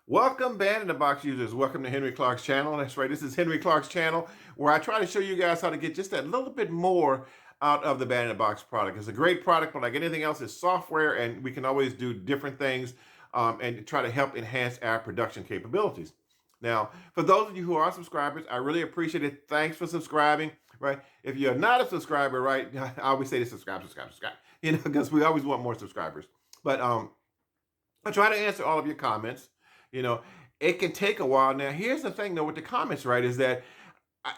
Welcome, Band in the Box users. Welcome to Henry Clark's channel. That's right. This is Henry Clark's channel where I try to show you guys how to get just that little bit more out of the Band in the Box product. It's a great product, but like anything else, it's software, and we can always do different things and try to help enhance our production capabilities. Now, for those of you who are subscribers, I really appreciate it. Thanks for subscribing. Right? If you're not a subscriber, right, I always say to subscribe, subscribe, subscribe. Because we always want more subscribers. But I try to answer all of your comments. You know, it can take a while. Now, here's the thing, though, with the comments, right, is that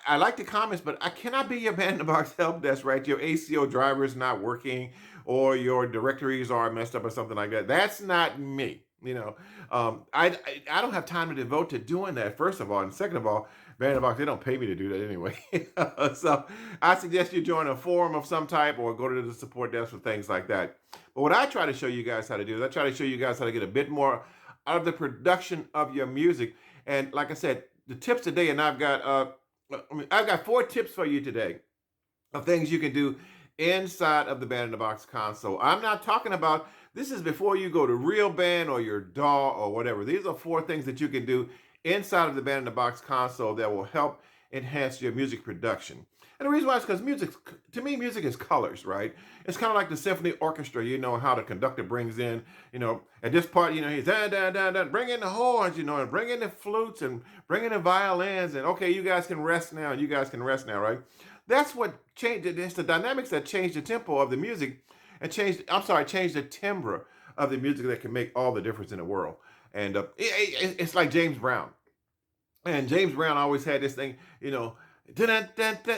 I like the comments, but I cannot be your man in the box help desk, right? Your ACO driver is not working, or your directories are messed up, or something like that. That's not me. I don't have time to devote to doing that. First of all, and second of all, man in the box, they don't pay me to do that anyway. So I suggest you join a forum of some type, or go to the support desk for things like that. But what I try to show you guys how to do is I try to show you guys how to get a bit more out of the production of your music. And like I said, the tips today, and I've got 4 tips for you today of things you can do inside of the Band in the Box console. I'm not talking about, this is before you go to RealBand or your DAW or whatever. These are 4 things that you can do inside of the Band in the Box console that will help enhance your music production. And the reason why is because music, to me, music is colors, right? It's kind of like the symphony orchestra. You know how the conductor brings in, at this part, he's da da da da, bring in the horns, and bring in the flutes and bring in the violins, and okay, you guys can rest now. You guys can rest now, right? That's what changed it. It's the dynamics that change the tempo of the music and change the timbre of the music that can make all the difference in the world. And it's like James Brown. And James Brown always had this thing,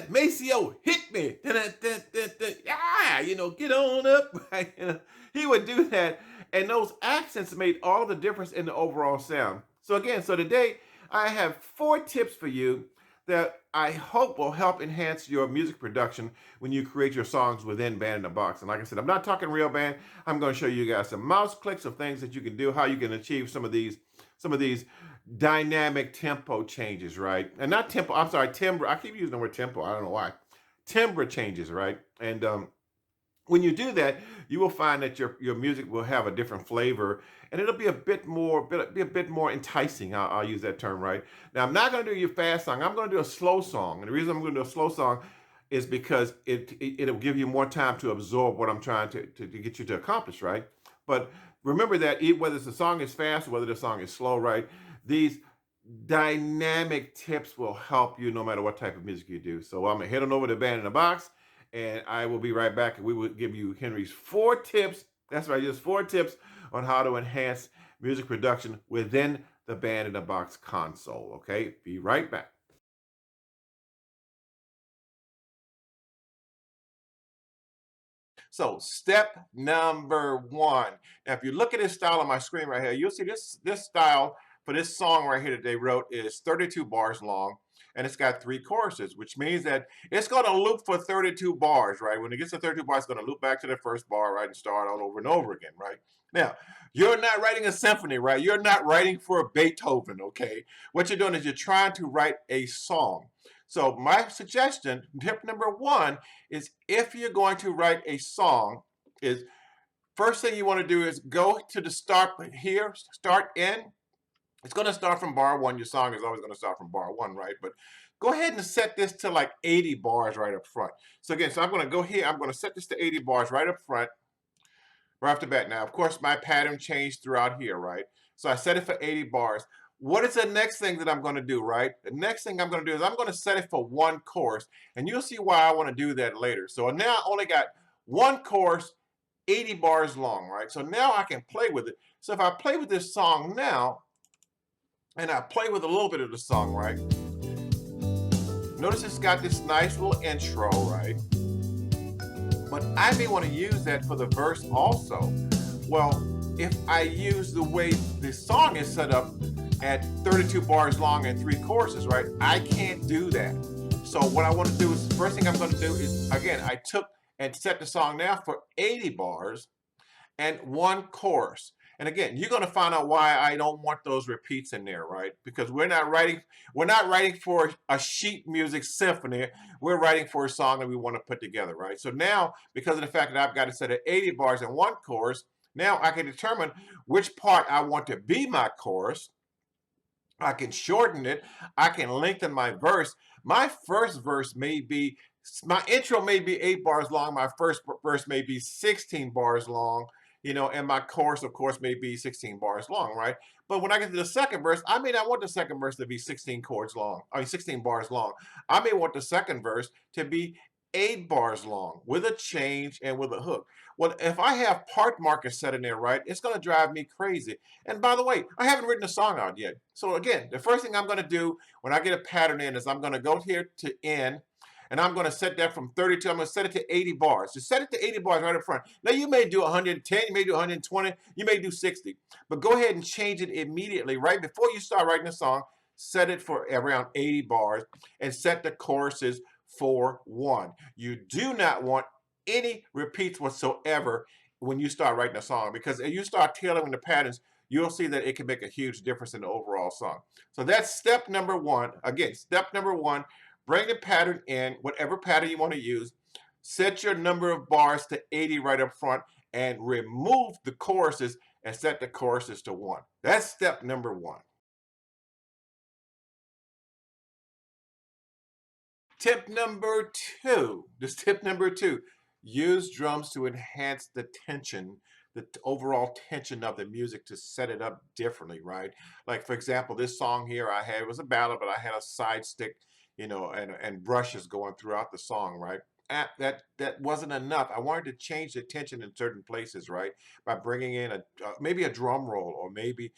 Maceo, hit me. Yeah, get on up. Right? He would do that. And those accents made all the difference in the overall sound. So today I have 4 tips for you that I hope will help enhance your music production when you create your songs within Band in the Box. And like I said, I'm not talking RealBand. I'm going to show you guys some mouse clicks of things that you can do, how you can achieve some of these dynamic tempo changes, right? And not tempo, I'm sorry, timbre. I keep using the word tempo. I don't know why. Timbre changes, right? And when you do that, you will find that your music will have a different flavor, and it'll be a bit more enticing. I'll use that term, right? Now, I'm not going to do your fast song. I'm going to do a slow song, and the reason I'm going to do a slow song is because it'll give you more time to absorb what I'm trying to get you to accomplish, right? But remember that whether the song is fast or whether the song is slow, right? These dynamic tips will help you no matter what type of music you do. So I'm gonna head on over to Band in the Box, and I will be right back, and we will give you Henry's 4 tips. That's right, just 4 tips on how to enhance music production within the Band in the Box console. Okay, be right back. So step number 1. Now, if you look at this style on my screen right here, you'll see this style for this song right here that they wrote is 32 bars long, and it's got 3 choruses, which means that it's going to loop for 32 bars, right? When it gets to 32 bars, it's going to loop back to the first bar, right, and start all over and over again, right? Now, you're not writing a symphony, right? You're not writing for Beethoven, okay? What you're doing is you're trying to write a song. So my suggestion, tip number 1, is if you're going to write a song, is first thing you want to do is go to the start here, start in. It's going to start from bar 1. Your song is always going to start from bar 1, right? But go ahead and set this to like 80 bars right up front. So again, I'm going to go here. I'm going to set this to 80 bars right up front, right off the bat. Now, of course, my pattern changed throughout here, right? So I set it for 80 bars. What is the next thing that I'm going to do, right? The next thing I'm going to do is I'm going to set it for 1 chorus, and you'll see why I want to do that later. So now I only got 1 chorus, 80 bars long, right? So now I can play with it. So if I play with this song now, and I play with a little bit of the song, right? Notice it's got this nice little intro, right? But I may want to use that for the verse also. Well, if I use the way the song is set up at 32 bars long and 3 choruses, right, I can't do that. So what I want to do is, first thing I'm going to do is, again, I took and set the song now for 80 bars and 1 chorus. And again, you're going to find out why I don't want those repeats in there, right? Because we're not writing for a sheet music symphony. We're writing for a song that we want to put together, right? So now, because of the fact that I've got it set at 80 bars and 1 chorus, now I can determine which part I want to be my chorus I can shorten it. I can lengthen my verse. My first verse may be, my intro may be 8 bars long. My first verse may be 16 bars long, and my chorus, of course, may be 16 bars long, right? But when I get to the second verse, I may not want the second verse to be 16 chords long. I mean, 16 bars long. I may want the second verse to be 8 bars long with a change and with a hook. Well, if I have part markers set in there, right, it's going to drive me crazy. And by the way, I haven't written a song out yet. So again, the first thing I'm going to do when I get a pattern in is I'm going to go here to N, and I'm going to set that from 32. I'm going to set it to 80 bars. Just set it to 80 bars right up front. Now you may do 110, you may do 120, you may do 60. But go ahead and change it immediately, right before you start writing a song. Set it for around 80 bars and set the choruses for 1. You do not want any repeats whatsoever when you start writing a song, because if you start tailoring the patterns, you'll see that it can make a huge difference in the overall song. So that's step number 1. Again, step number 1, bring the pattern in, whatever pattern you want to use. Set your number of bars to 80 right up front and remove the choruses and set the choruses to 1. That's step number 1. Tip number 2, this tip number 2, use drums to enhance the tension, the overall tension of the music, to set it up differently, right? Like, for example, this song here I had, it was a ballad, but I had a side stick, and brushes going throughout the song, right? That wasn't enough. I wanted to change the tension in certain places, right? By bringing in maybe a drum roll, or maybe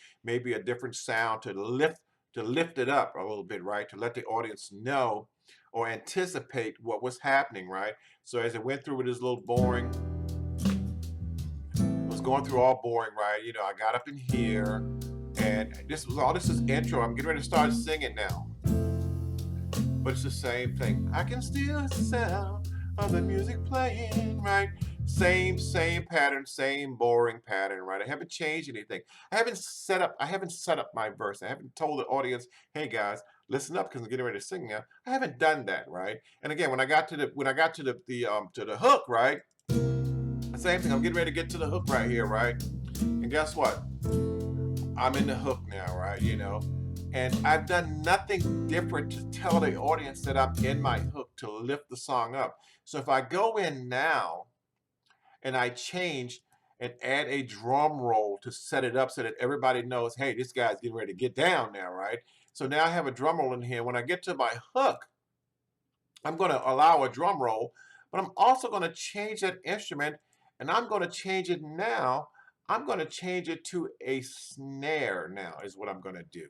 a different sound to lift it up a little bit, right? To let the audience know or anticipate what was happening, right? So as it went through with this little boring, it was going through all boring, right? I got up in here, and this is intro. I'm getting ready to start singing now. But it's the same thing. I can still hear the sound of the music playing, right? Same pattern, same boring pattern, right? I haven't changed anything. I haven't set up my verse. I haven't told the audience, hey guys, listen up, because I'm getting ready to sing now. I haven't done that, right? And again, when I got to the hook, right? The same thing. I'm getting ready to get to the hook right here, right? And guess what? I'm in the hook now, right? And I've done nothing different to tell the audience that I'm in my hook, to lift the song up. So if I go in now and I change and add a drum roll to set it up so that everybody knows, hey, this guy's getting ready to get down now, right? So now I have a drum roll in here. When I get to my hook, I'm going to allow a drum roll, but I'm also going to change that instrument, and I'm going to change it now. I'm going to change it to a snare now, is what I'm going to do.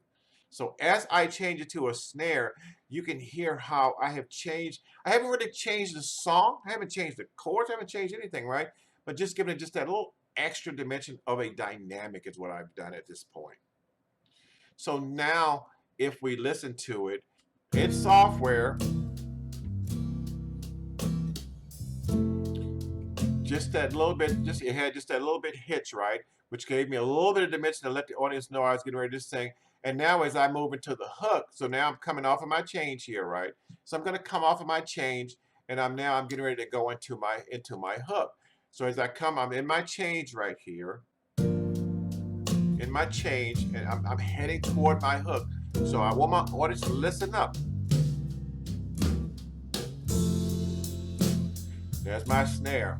So as I change it to a snare, you can hear how I have changed. I haven't really changed the song. I haven't changed the chords. I haven't changed anything, right? But just giving it just that little extra dimension of a dynamic is what I've done at this point. So now if we listen to it, it's software. It had just that little bit hitch, right? Which gave me a little bit of dimension to let the audience know I was getting ready to sing. And now as I move into the hook, so now I'm coming off of my change here, right? So I'm going to come off of my change, and I'm getting ready to go into my hook. So as I'm in my change right here, in my change, and I'm heading toward my hook. So I want my audience to listen up. There's my snare.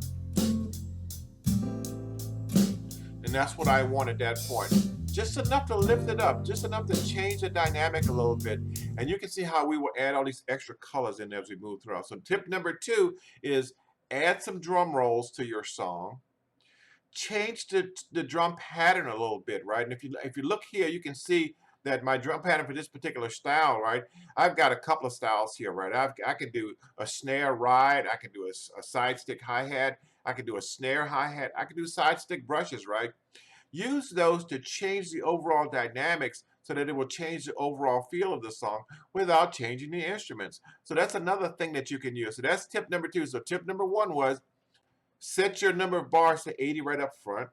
And that's what I want at that point. Just enough to lift it up, just enough to change the dynamic a little bit. And you can see how we will add all these extra colors in there as we move throughout. So tip number 2 is add some drum rolls to your song. Change the drum pattern a little bit, right? And if you look here, you can see that my drum pattern for this particular style, right? I've got a couple of styles here, right? I can do a snare ride, I can do a side stick hi-hat, I can do a snare hi-hat, I can do side stick brushes, right? Use those to change the overall dynamics so that it will change the overall feel of the song without changing the instruments. So that's another thing that you can use. So that's tip number 2. So tip number 1 was set your number of bars to 80 right up front.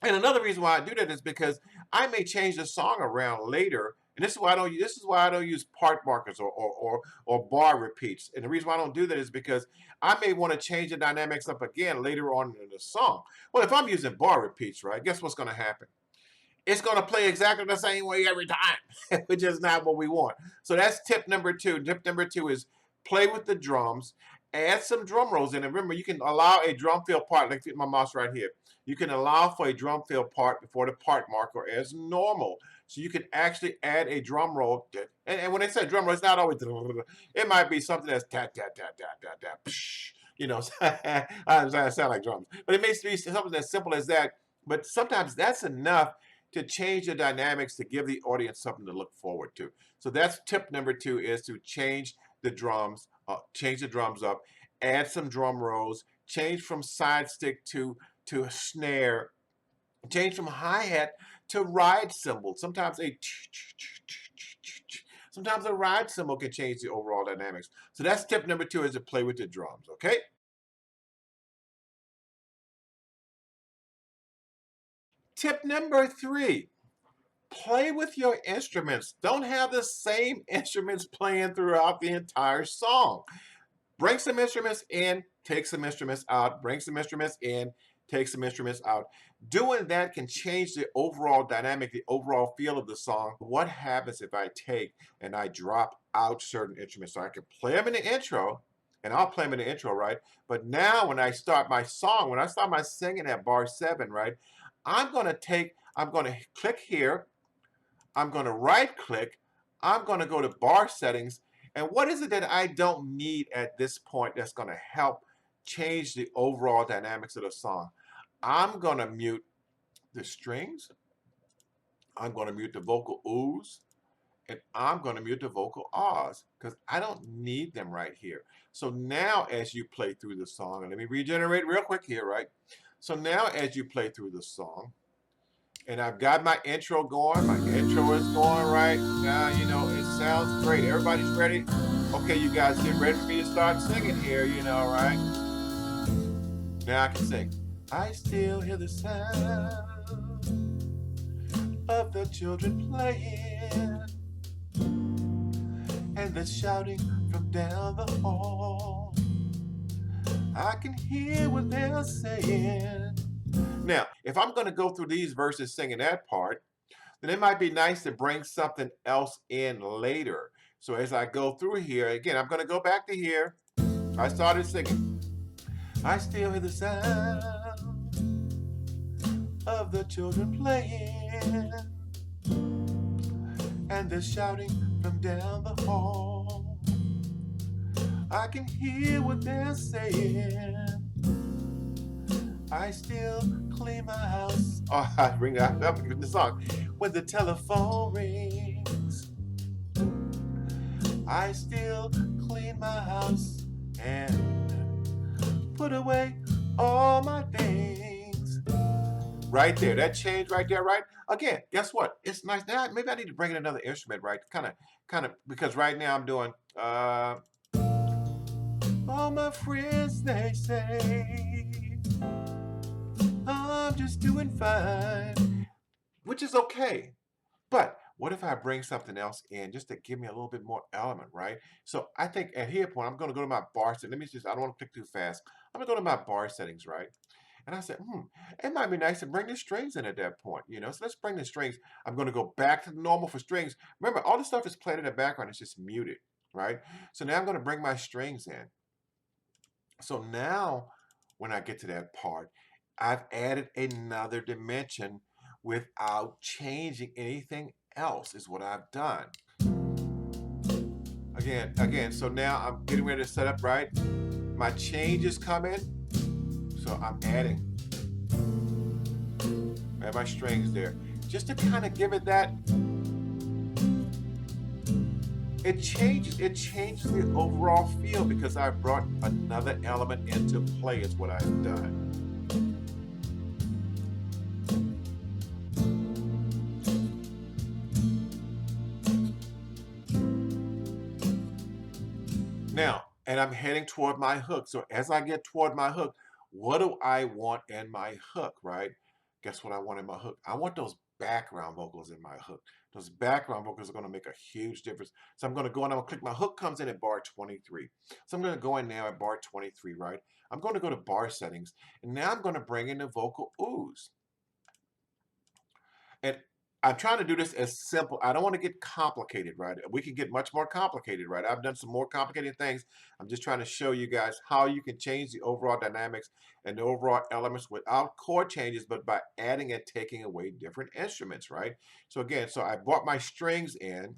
And another reason why I do that is because I may change the song around later, and this is why I don't use part markers or bar repeats. And the reason why I don't do that is because I may want to change the dynamics up again later on in the song. Well, if I'm using bar repeats, right, guess what's going to happen? it's going to play exactly the same way every time, which is not what we want. So that's tip number two. Tip number two is play with the drums, add some drum rolls in. And remember, you can allow a drum fill part, like my mouse right here. You can allow for a drum fill part before the part marker as normal. So you can actually add a drum roll. And when they say drum roll, it's not always, it might be something that's tat, tat, tat, tat, tat, tat, psh, you know, I sound like drums. But it may be something as simple as that. But sometimes that's enough to change the dynamics to give the audience something to look forward to. So that's tip number two, is to change the drums up, add some drum rolls, change from side stick to a snare, change from hi-hat to ride cymbal. Sometimes a ride cymbal can change the overall dynamics. So that's tip number two, is to play with the drums, okay? Tip number three, play with your instruments. Don't have the same instruments playing throughout the entire song. Bring some instruments in, take some instruments out, bring some instruments in, take some instruments out. Doing that can change the overall dynamic, the overall feel of the song. What happens if I take and I drop out certain instruments? So I can play them in the intro, and I'll play them in the intro, right? But now when I start my song, when I start my singing at bar 7, right, I'm going to click here, I'm going to right click, I'm going to go to bar settings, and what is it that I don't need at this point that's going to help change the overall dynamics of the song? I'm going to mute the strings, I'm going to mute the vocal oohs, and I'm going to mute the vocal ahs, because I don't need them right here. So now as you play through the song, and let me regenerate real quick here, right? So now as you play through the song, and I've got my intro going. My intro is going right. Now, you know, it sounds great. Everybody's ready? Okay, you guys get ready for me to start singing here, you know, right? Now I can sing. I still hear the sound of the children playing and the shouting from down the hall. I can hear what they're saying. Now, if I'm going to go through these verses singing that part, then it might be nice to bring something else in later. So as I go through here, again, I'm going to go back to here. I started singing. I still hear the sound of the children playing and the shouting from down the hall. I can hear what they're saying. I still clean my house. Oh, I bring that up in the song. When the telephone rings, I still clean my house and put away all my things. Right there, that change right there, right? Again, guess what? It's nice. Now maybe I need to bring in another instrument, right? Kind of, because right now I'm doing. All my friends, they say I'm just doing fine, which is okay. But what if I bring something else in just to give me a little bit more element, right? So I think at here point, I'm going to go to my bar setting. Let me just, I don't want to click too fast. I'm going to go to my bar settings, right? And I said, it might be nice to bring the strings in at that point, you know? So let's bring the strings. I'm going to go back to the normal for strings. Remember, all the stuff is played in the background. It's just muted, right? So now I'm going to bring my strings in. So now when I get to that part, I've added another dimension without changing anything else, is what I've done. Again, so now I'm getting ready to set up, right? My changes come in, so I'm adding. I have my strings there. Just to kind of give it that, it changes the overall feel, because I brought another element into play, is what I've done. Now, and I'm heading toward my hook. So as I get toward my hook, what do I want in my hook, right? Guess what I want in my hook? I want those background vocals in my hook. Those background vocals are going to make a huge difference. So I'm going to go and I'm going to click. My hook comes in at bar 23. So I'm going to go in now at bar 23, right? I'm going to go to bar settings. And now I'm going to bring in the vocal oohs. And I'm trying to do this as simple. I don't want to get complicated, right? We can get much more complicated, right? I've done some more complicated things. I'm just trying to show you guys how you can change the overall dynamics and the overall elements without chord changes, but by adding and taking away different instruments, right? So again, so I brought my strings in.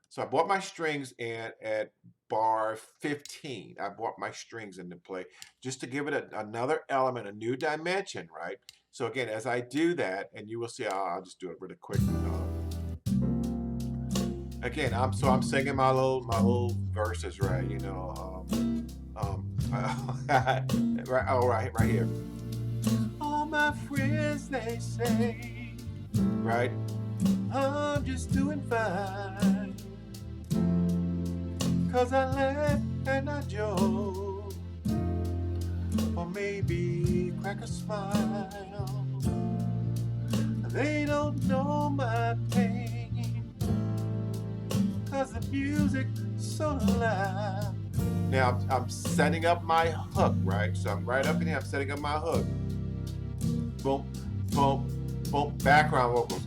So I brought my strings in at bar 15. I brought my strings into play just to give it another element, a new dimension, right? So again, as I do that, and you will see, I'll just do it really quick. Again, I'm singing my little verses, right? You know, right, all right, right here. All my friends they say, right? I'm just doing fine. 'Cause I laugh and I joke, or maybe crack a smile. They don't know my pain, 'cause the music's so loud. Now I'm setting up my hook, right? So I'm right up in here, I'm setting up my hook. Boom, boom, boom, background vocals.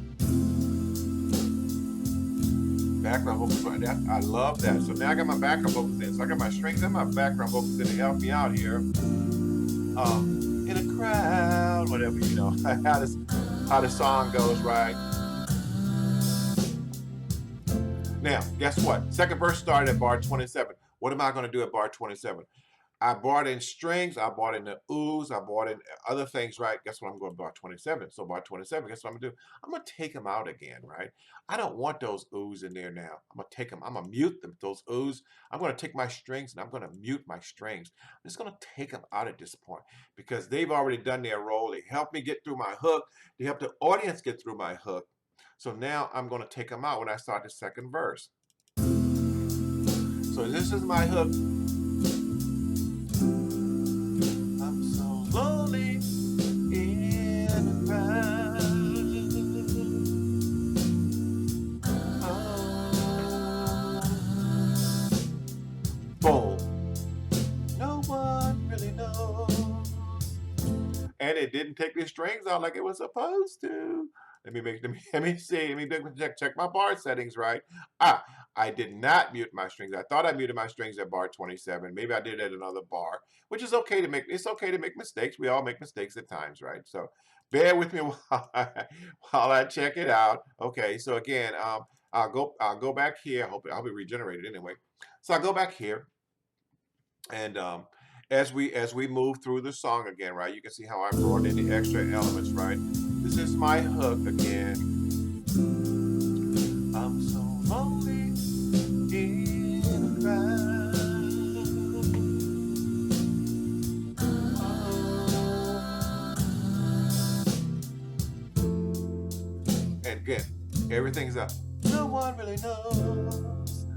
Background vocals right there. I love that. So now I got my background vocals in. So I got my strings and my background vocals in to help me out here. In a crowd, whatever, you know, how the song goes, right? Now, guess what? Second verse started at bar 27. What am I going to do at bar 27? I brought in strings, I brought in the oohs, I brought in other things, right? Guess what? I'm going to bar 27. So bar 27, guess what I'm going to do? I'm going to take them out again, right? I don't want those oohs in there now. I'm going to take them, I'm going to mute them, those oohs. I'm going to take my strings and I'm going to mute my strings. I'm just going to take them out at this point because they've already done their role. They helped me get through my hook. They helped the audience get through my hook. So now I'm going to take them out when I start the second verse. So this is my hook. I'm so lonely in the crowd. Oh. Boom. No one really knows. And it didn't take the strings out like it was supposed to. Let me see. Let me check my bar settings, right? I did not mute my strings. I thought I muted my strings at bar 27. Maybe I did at another bar, which is okay to make. It's okay to make mistakes. We all make mistakes at times, right? So bear with me while I check it out. Okay, so again, I'll go back here. I'll be regenerated anyway. So I'll go back here. And as we move through the song again, right, you can see how I brought in the extra elements, right? This is my hook again. I'm so lonely in a crowd. And again, everything's up. No one really knows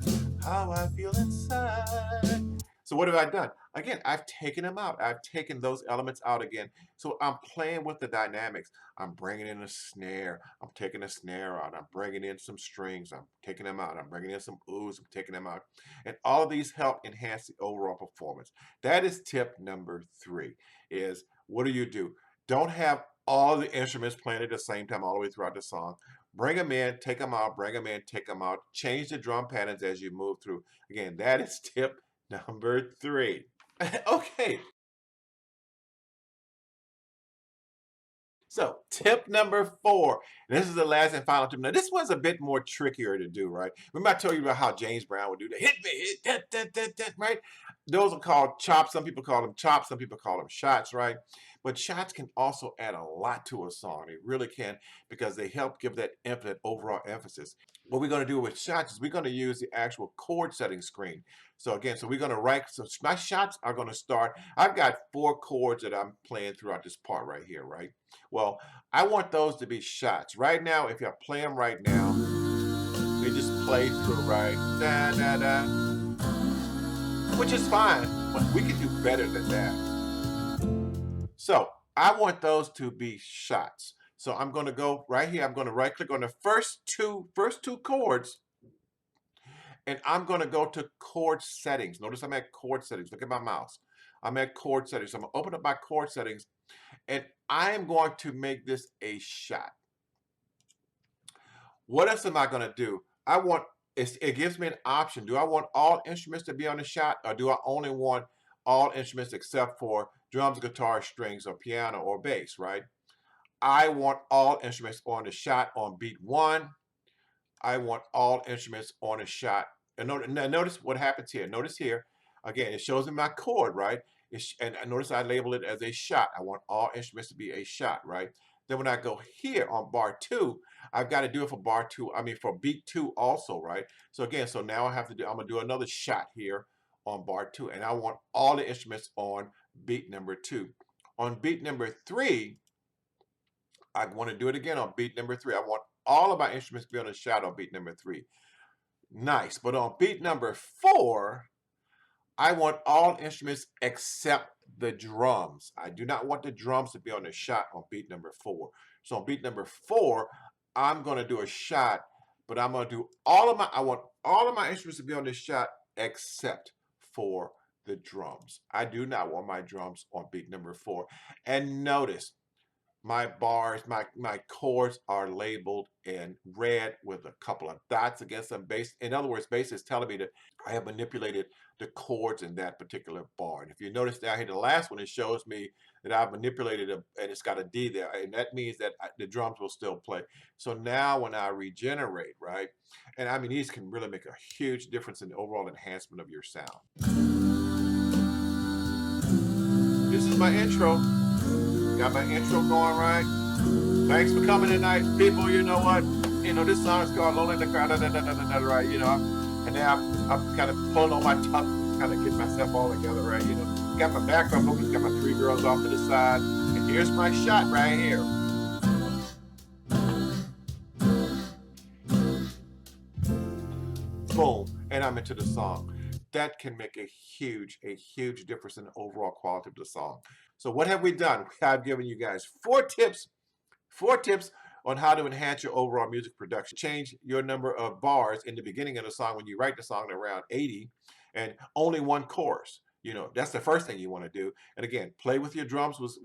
how I feel inside. So what have I done? Again, I've taken them out. I've taken those elements out again. So I'm playing with the dynamics. I'm bringing in a snare. I'm taking a snare out. I'm bringing in some strings. I'm taking them out. I'm bringing in some oohs. I'm taking them out. And all of these help enhance the overall performance. That is tip number 3, is what do? Don't have all the instruments playing at the same time all the way throughout the song. Bring them in, take them out, bring them in, take them out. Change the drum patterns as you move through. Again, that is tip number 3. Okay. So tip number 4. And this is the last and final tip. Now this one's a bit more trickier to do, right? Remember I told you about how James Brown would do the hit me, hit that, that, right? Those are called chops. Some people call them chops. Some people call them shots, right? But shots can also add a lot to a song. They really can because they help give that infinite overall emphasis. What we're going to do with shots is we're going to use the actual chord setting screen. So again, so we're going to write, so my shots are going to start, I've got 4 chords that I'm playing throughout this part right here, right? Well, I want those to be shots. Right now, if I play them right now, they just play through, right? Da, da, da. Which is fine, but we can do better than that. So I want those to be shots. So I'm going to go right here. I'm going to right click on the first two chords, and I'm going to go to chord settings. Notice I'm at chord settings. Look at my mouse. I'm at chord settings. So I'm going to open up my chord settings, and I am going to make this a shot. What else am I going to do? It gives me an option. Do I want all instruments to be on the shot, or do I only want all instruments except for drums, guitar, strings, or piano or bass, right? I want all instruments on the shot on beat 1. I want all instruments on a shot. And notice what happens here. Notice here, again, it shows me my chord, right? And notice I label it as a shot. I want all instruments to be a shot, right? Then when I go here on bar 2, I've got to do it for for beat 2 also, right? So again, so now I'm gonna do another shot here on bar 2, and I want all the instruments on beat number 2. On beat number 3, I want to do it again on beat number 3. I want all of my instruments to be on the shot on beat number 3. Nice. But on beat number 4, I want all instruments except the drums. I do not want the drums to be on the shot on beat number 4. So on beat number 4, I'm going to do a shot, but I want all of my instruments to be on the shot except for the drums. I do not want my drums on beat number 4. And notice, my bars, my chords are labeled in red with a couple of dots against them. In other words, bass is telling me that I have manipulated the chords in that particular bar. And if you notice down here, the last one, it shows me that I've manipulated and it's got a D there. And that means that the drums will still play. So now when I regenerate, right? And I mean, these can really make a huge difference in the overall enhancement of your sound. This is my intro. Got my intro going right. Thanks for coming tonight, people. You know what? You know, this song is called Lonely in the Crowd, right? You know, and now I'm kind of pulling on my tongue, kind of getting myself all together, right? You know, got my background vocals, got my 3 girls off to the side, and here's my shot right here. Boom, and I'm into the song. That can make a huge difference in the overall quality of the song. So what have we done? I've given you guys 4 tips on how to enhance your overall music production. Change your number of bars in the beginning of the song when you write the song to around 80 and only 1 chorus. You know, that's the first thing you want to do. And again, play with your drums was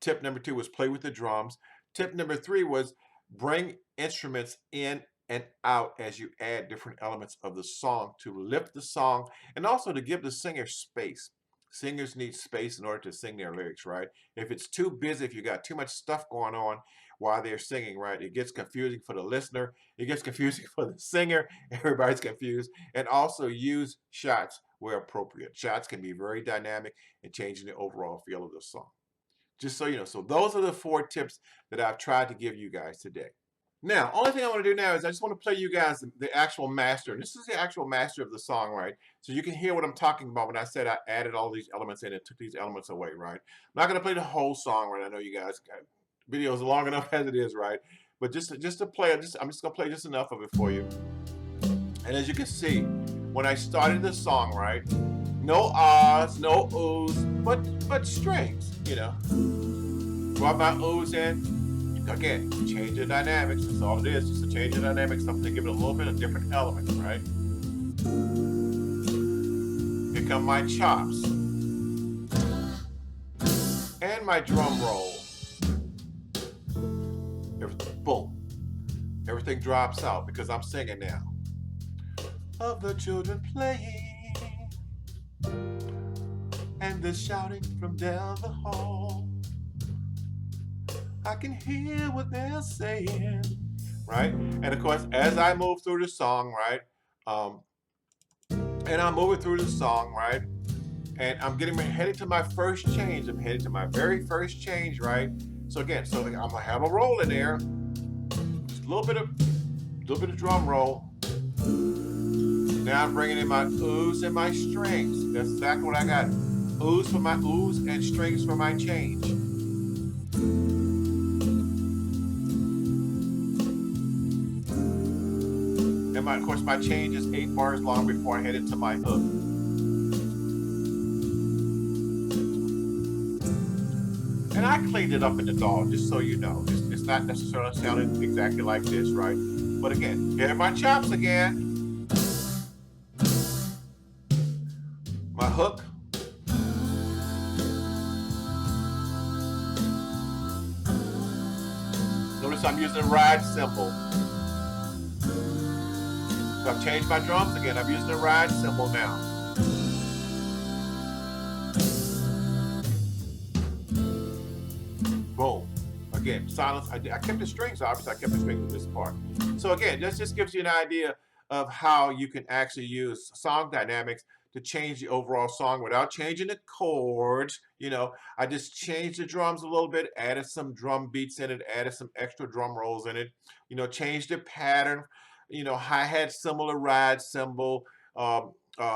tip number 2 was play with the drums. Tip number 3 was bring instruments in and out as you add different elements of the song to lift the song and also to give the singer space. Singers need space in order to sing their lyrics, right? If it's too busy, if you got too much stuff going on while they're singing, right, it gets confusing for the listener. It gets confusing for the singer. Everybody's confused. And also use shots where appropriate. Shots can be very dynamic in changing the overall feel of the song. Just so you know. So those are the 4 tips that I've tried to give you guys today. Now, only thing I want to do now is I just want to play you guys the actual master. And this is the actual master of the song, right? So you can hear what I'm talking about when I said I added all these elements in and took these elements away, right? I'm not going to play the whole song, right? I know you guys got videos long enough as it is, right? But just to play, I'm just going to play just enough of it for you. And as you can see, when I started the song, right? No ahs, no oohs, but strings, you know. Brought my oohs in. Again, change the dynamics. That's all it is, just to change the dynamics, something to give it a little bit of different elements, right? Here come my chops. And my drum roll. Boom. Everything drops out because I'm singing now. Of the children playing and the shouting from down the hall. I can hear what they're saying, right? And of course, as I move through the song, right? And I'm moving through the song, right? And I'm headed to my first change. I'm headed to my very first change, right? So again, I'm gonna have a roll in there, just a little bit of drum roll. Now I'm bringing in my oohs and my strings. That's exactly what I got. Oohs for my oohs and strings for my change. And of course, my change is 8 bars long before I head into my hook. And I cleaned it up in the DAW, just so you know. It's not necessarily sounding exactly like this, right? But again, here are my chops again. My hook. Notice I'm using a ride cymbal. So I've changed my drums again. I'm using the ride cymbal now. Boom. Again, silence. I kept the strings, obviously. I kept the strings with this part. So again, this just gives you an idea of how you can actually use song dynamics to change the overall song without changing the chords. You know, I just changed the drums a little bit, added some drum beats in it, added some extra drum rolls in it, you know, changed the pattern, you know, hi-hat similar ride cymbal,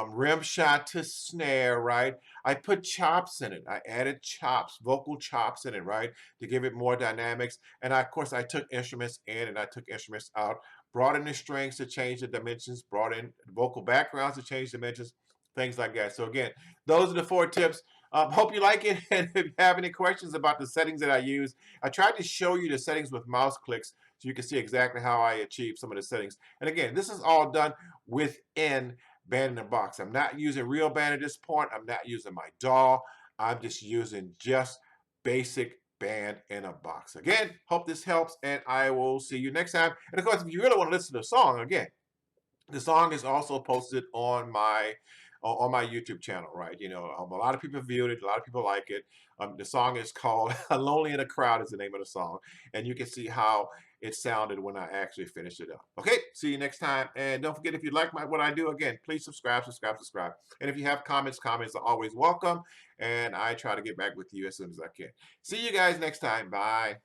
rim shot to snare, right? I put chops in it. I added chops, vocal chops in it, right? To give it more dynamics. And I, of course, I took instruments in and I took instruments out, brought in the strings to change the dimensions, brought in vocal backgrounds to change dimensions, things like that. So again, those are the 4 tips. Hope you like it. And if you have any questions about the settings that I use, I tried to show you the settings with mouse clicks so you can see exactly how I achieve some of the settings. And again, this is all done within Band in a Box. I'm not using RealBand at this point. I'm not using my DAW. I'm just using just basic Band in a Box. Again, hope this helps, and I will see you next time. And of course, if you really want to listen to the song, again, the song is also posted on my YouTube channel, right? You know, a lot of people viewed it, a lot of people like it. The song is called "Lonely in a Crowd" is the name of the song, and you can see how it sounded when I actually finished it up. Okay, see you next time, and don't forget if you like what I do, again, please subscribe, subscribe, subscribe. And if you have comments are always welcome, and I try to get back with you as soon as I can. See you guys next time. Bye.